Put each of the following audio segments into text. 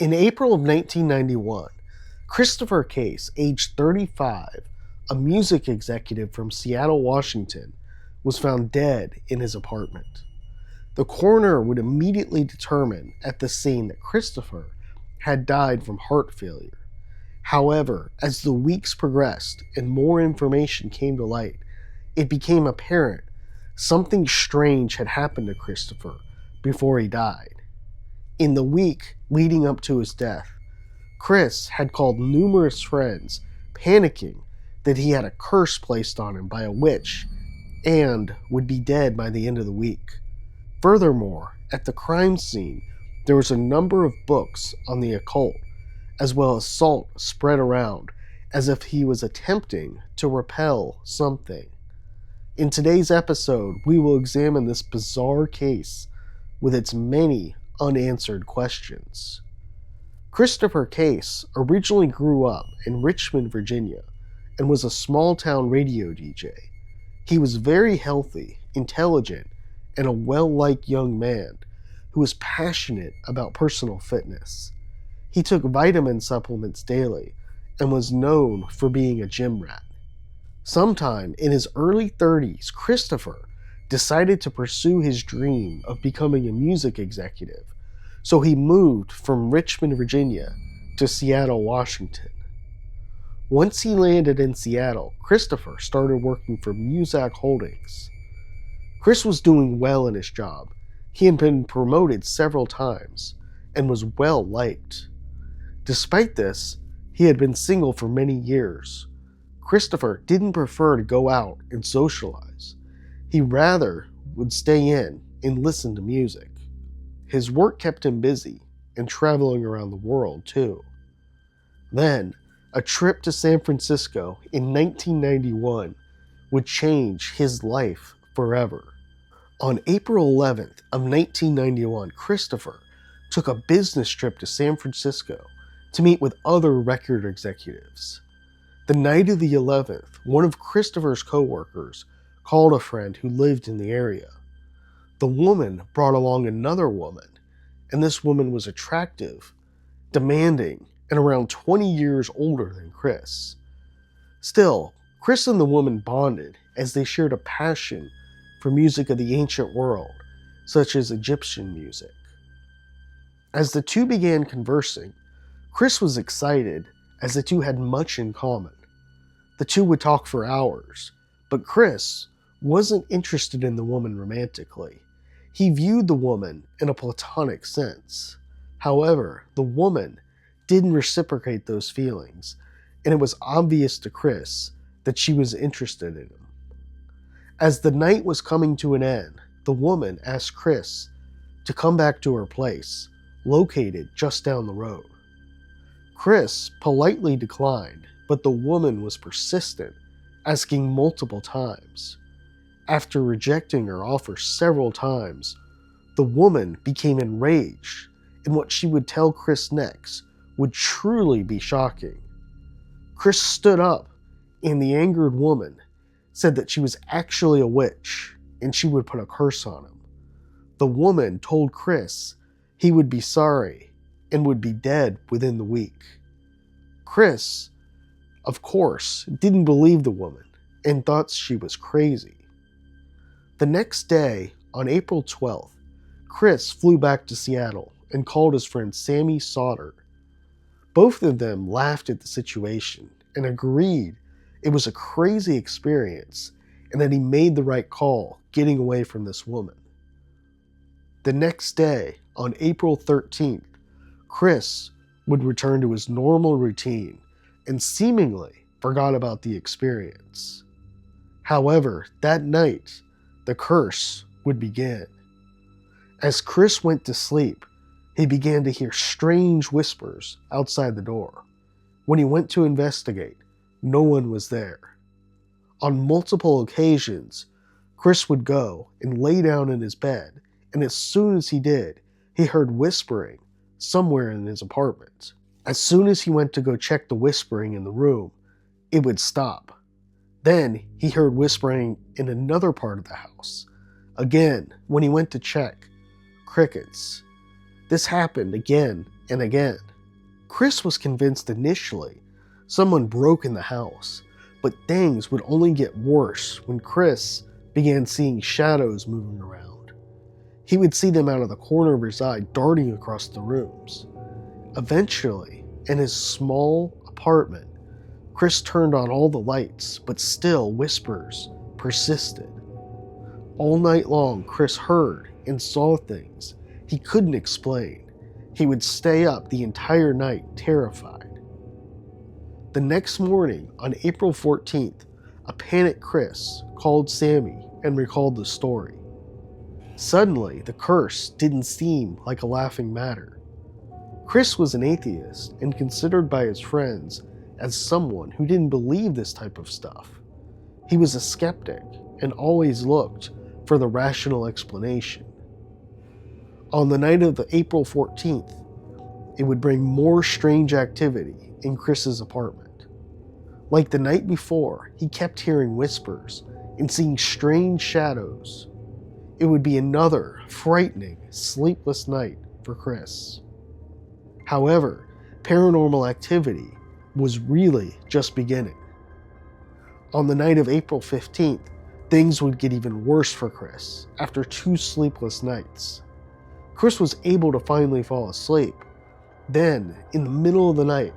In April of 1991, Christopher Case, aged 35, a music executive from Seattle, Washington, was found dead in his apartment. The coroner would immediately determine at the scene that Christopher had died from heart failure. However, as the weeks progressed and more information came to light, it became apparent something strange had happened to Christopher before he died. In the week leading up to his death, Chris had called numerous friends, panicking that he had a curse placed on him by a witch and would be dead by the end of the week. Furthermore, at the crime scene, there was a number of books on the occult, as well as salt spread around, as if he was attempting to repel something. In today's episode, we will examine this bizarre case with its many unanswered questions. Christopher Case originally grew up in Richmond, Virginia, and was a small-town radio DJ. He was very healthy, intelligent, and a well-liked young man who was passionate about personal fitness. He took vitamin supplements daily and was known for being a gym rat. Sometime in his early 30s, Christopher decided to pursue his dream of becoming a music executive, so he moved from Richmond, Virginia to Seattle, Washington. Once he landed in Seattle, Christopher started working for Muzak Holdings. Chris was doing well in his job. He had been promoted several times and was well liked. Despite this, he had been single for many years. Christopher didn't prefer to go out and socialize. He rather would stay in and listen to music. His work kept him busy and traveling around the world too. Then, a trip to San Francisco in 1991 would change his life forever. On April 11th of 1991, Christopher took a business trip to San Francisco to meet with other record executives. The night of the 11th, one of Christopher's co-workers called a friend who lived in the area. The woman brought along another woman, and this woman was attractive, demanding, and around 20 years older than Chris. Still, Chris and the woman bonded as they shared a passion for music of the ancient world, such as Egyptian music. As the two began conversing, Chris was excited as the two had much in common. The two would talk for hours, but Chris wasn't interested in the woman romantically. He viewed the woman in a platonic sense. However, the woman didn't reciprocate those feelings, and it was obvious to Chris that she was interested in him. As the night was coming to an end, the woman asked Chris to come back to her place, located just down the road. Chris politely declined, but the woman was persistent, asking multiple times. After rejecting her offer several times, the woman became enraged, and what she would tell Chris next would truly be shocking. Chris stood up, and the angered woman said that she was actually a witch, and she would put a curse on him. The woman told Chris he would be sorry and would be dead within the week. Chris, of course, didn't believe the woman and thought she was crazy. The next day, on April 12th, Chris flew back to Seattle and called his friend Sammy Sauter. Both of them laughed at the situation and agreed it was a crazy experience and that he made the right call getting away from this woman. The next day, on April 13th, Chris would return to his normal routine and seemingly forgot about the experience. However, that night, the curse would begin. As Chris went to sleep, he began to hear strange whispers outside the door. When he went to investigate, no one was there. On multiple occasions, Chris would go and lay down in his bed, and as soon as he did, he heard whispering somewhere in his apartment. As soon as he went to go check the whispering in the room, it would stop. Then he heard whispering in another part of the house. Again, when he went to check, crickets. This happened again and again. Chris was convinced initially someone broke in the house, but things would only get worse when Chris began seeing shadows moving around. He would see them out of the corner of his eye darting across the rooms. Eventually, in his small apartment, Chris turned on all the lights, but still whispers persisted. All night long, Chris heard and saw things he couldn't explain. He would stay up the entire night, terrified. The next morning, on April 14th, a panicked Chris called Sammy and recalled the story. Suddenly, the curse didn't seem like a laughing matter. Chris was an atheist and considered by his friends as someone who didn't believe this type of stuff. He was a skeptic and always looked for the rational explanation. On the night of April 14th, it would bring more strange activity in Chris's apartment. Like the night before, he kept hearing whispers and seeing strange shadows. It would be another frightening, sleepless night for Chris. However, paranormal activity was really just beginning. On the night of April 15th, things would get even worse for Chris after 2 sleepless nights. Chris was able to finally fall asleep. Then, in the middle of the night,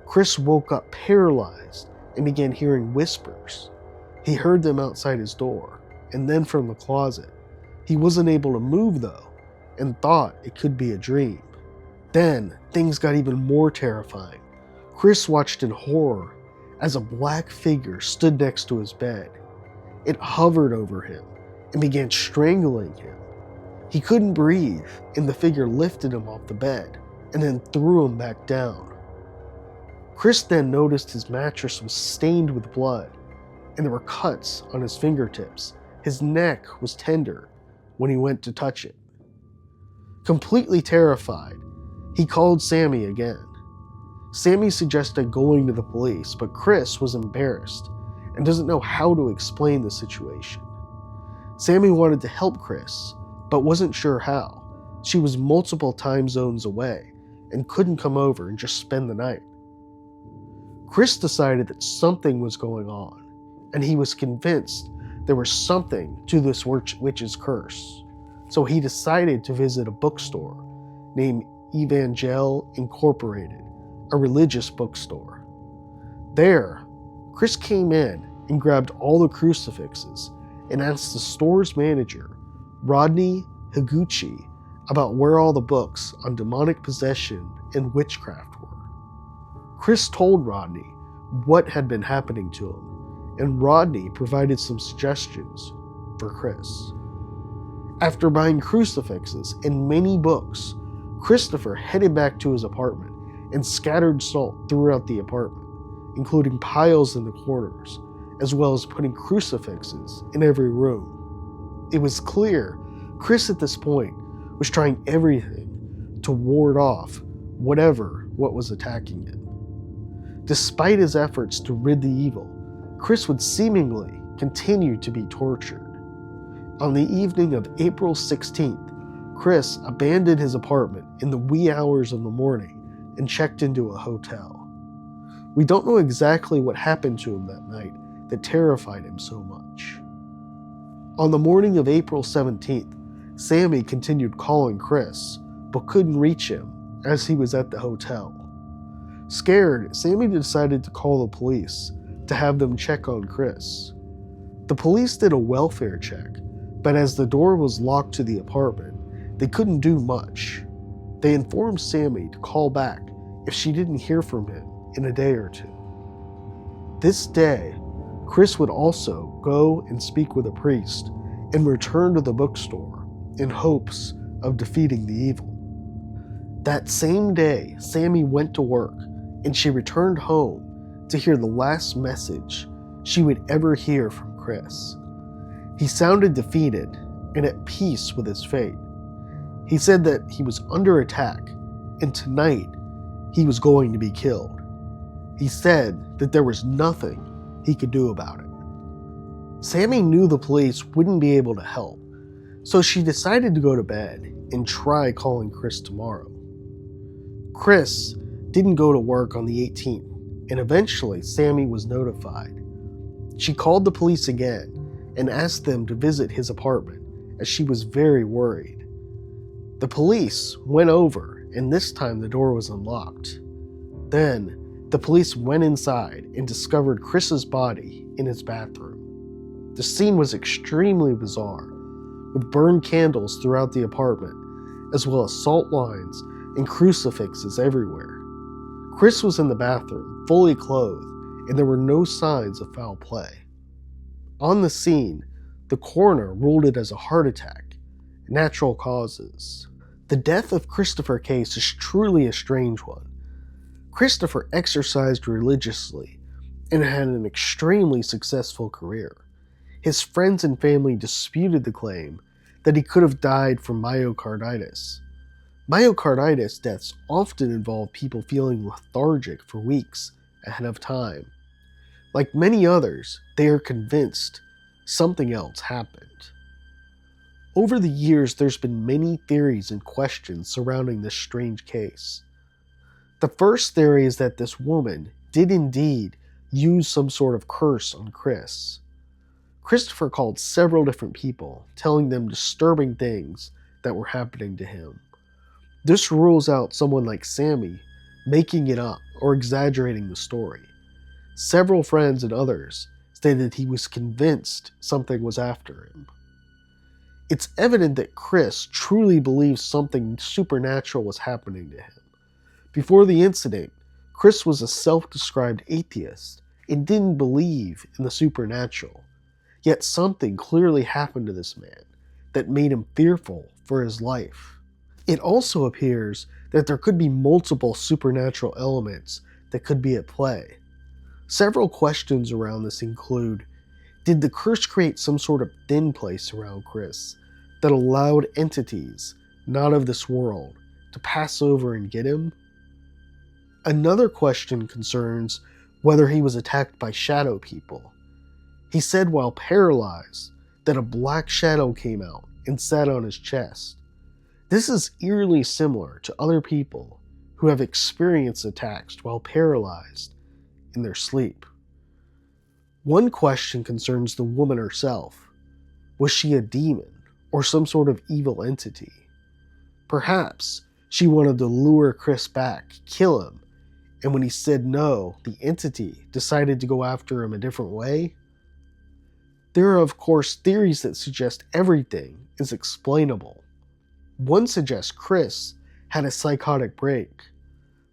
Chris woke up paralyzed and began hearing whispers. He heard them outside his door, and then from the closet. He wasn't able to move though, and thought it could be a dream. Then, things got even more terrifying. Chris watched in horror as a black figure stood next to his bed. It hovered over him and began strangling him. He couldn't breathe, and the figure lifted him off the bed and then threw him back down. Chris then noticed his mattress was stained with blood, and there were cuts on his fingertips. His neck was tender when he went to touch it. Completely terrified, he called Sammy again. Sammy suggested going to the police, but Chris was embarrassed and doesn't know how to explain the situation. Sammy wanted to help Chris, but wasn't sure how. She was multiple time zones away and couldn't come over and just spend the night. Chris decided that something was going on, and he was convinced there was something to this witch's curse. So he decided to visit a bookstore named Evangel Incorporated, a religious bookstore. There, Chris came in and grabbed all the crucifixes and asked the store's manager, Rodney Higuchi, about where all the books on demonic possession and witchcraft were. Chris told Rodney what had been happening to him, and Rodney provided some suggestions for Chris. After buying crucifixes and many books, Christopher headed back to his apartment and scattered salt throughout the apartment, including piles in the corners, as well as putting crucifixes in every room. It was clear Chris at this point was trying everything to ward off what was attacking him. Despite his efforts to rid the evil, Chris would seemingly continue to be tortured. On the evening of April 16th, Chris abandoned his apartment in the wee hours of the morning and checked into a hotel. We don't know exactly what happened to him that night that terrified him so much. On the morning of April 17th, Sammy continued calling Chris, but couldn't reach him as he was at the hotel. Scared, Sammy decided to call the police to have them check on Chris. The police did a welfare check, but as the door was locked to the apartment, they couldn't do much. They informed Sammy to call back if she didn't hear from him in a day or two. This day, Chris would also go and speak with a priest and return to the bookstore in hopes of defeating the evil. That same day, Sammy went to work, and she returned home to hear the last message she would ever hear from Chris. He sounded defeated and at peace with his fate. He said that he was under attack, and tonight he was going to be killed. He said that there was nothing he could do about it. Sammy knew the police wouldn't be able to help, so she decided to go to bed and try calling Chris tomorrow. Chris didn't go to work on the 18th, and eventually Sammy was notified. She called the police again and asked them to visit his apartment, as she was very worried. The police went over, and this time the door was unlocked. Then, the police went inside and discovered Chris's body in his bathroom. The scene was extremely bizarre, with burned candles throughout the apartment, as well as salt lines and crucifixes everywhere. Chris was in the bathroom, fully clothed, and there were no signs of foul play. On the scene, the coroner ruled it as a heart attack, natural causes. The death of Christopher Case is truly a strange one. Christopher exercised religiously and had an extremely successful career. His friends and family disputed the claim that he could have died from myocarditis. Myocarditis deaths often involve people feeling lethargic for weeks ahead of time. Like many others, they are convinced something else happened. Over the years, there's been many theories and questions surrounding this strange case. The first theory is that this woman did indeed use some sort of curse on Chris. Christopher called several different people, telling them disturbing things that were happening to him. This rules out someone like Sammy making it up or exaggerating the story. Several friends and others stated he was convinced something was after him. It's evident that Chris truly believes something supernatural was happening to him. Before the incident, Chris was a self-described atheist and didn't believe in the supernatural. Yet something clearly happened to this man that made him fearful for his life. It also appears that there could be multiple supernatural elements that could be at play. Several questions around this include, did the curse create some sort of thin place around Chris that allowed entities not of this world to pass over and get him? Another question concerns whether he was attacked by shadow people. He said while paralyzed that a black shadow came out and sat on his chest. This is eerily similar to other people who have experienced attacks while paralyzed in their sleep. One question concerns the woman herself. Was she a demon or some sort of evil entity? Perhaps she wanted to lure Chris back, kill him, and when he said no, the entity decided to go after him a different way? There are, of course, theories that suggest everything is explainable. One suggests Chris had a psychotic break.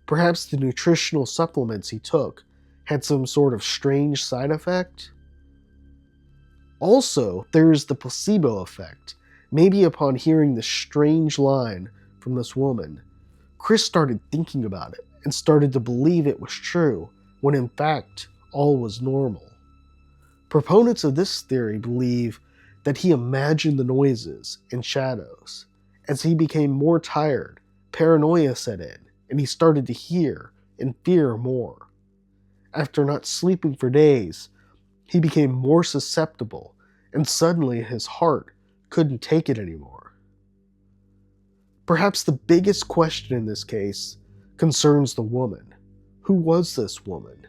Perhaps the nutritional supplements he took had some sort of strange side effect? Also, there is the placebo effect. Maybe upon hearing this strange line from this woman, Chris started thinking about it and started to believe it was true, when in fact, all was normal. Proponents of this theory believe that he imagined the noises and shadows. As he became more tired, paranoia set in, and he started to hear and fear more. After not sleeping for days, he became more susceptible, and suddenly his heart couldn't take it anymore. Perhaps the biggest question in this case concerns the woman. Who was this woman?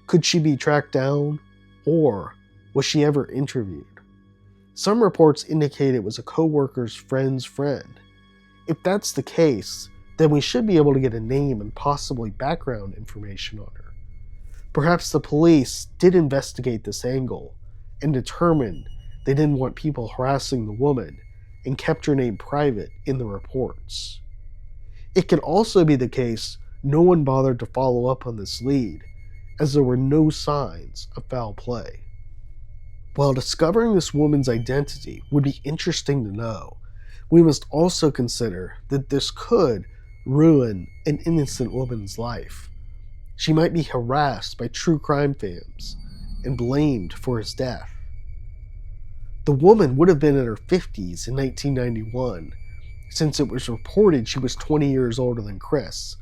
Could she be tracked down? Or was she ever interviewed? Some reports indicate it was a co-worker's friend's friend. If that's the case, then we should be able to get a name and possibly background information on her. Perhaps the police did investigate this angle and determined they didn't want people harassing the woman and kept her name private in the reports. It can also be the case no one bothered to follow up on this lead, as there were no signs of foul play. While discovering this woman's identity would be interesting to know, we must also consider that this could ruin an innocent woman's life. She might be harassed by true crime fans and blamed for his death. The woman would have been in her 50s in 1991, since it was reported she was 20 years older than Chris,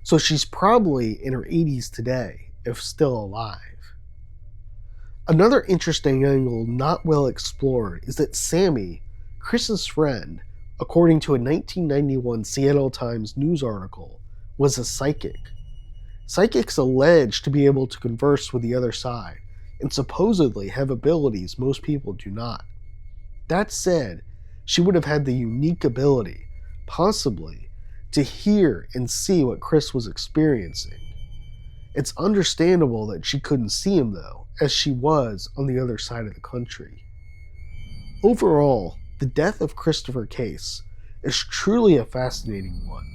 so she's probably in her 80s today, if still alive. Another interesting angle not well explored is that Sammy, Chris's friend, according to a 1991 Seattle Times news article, was a psychic. Psychics allege to be able to converse with the other side, and supposedly have abilities most people do not. That said, she would have had the unique ability, possibly, to hear and see what Chris was experiencing. It's understandable that she couldn't see him, though, as she was on the other side of the country. Overall, the death of Christopher Case is truly a fascinating one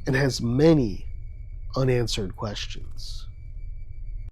and has many unanswered questions.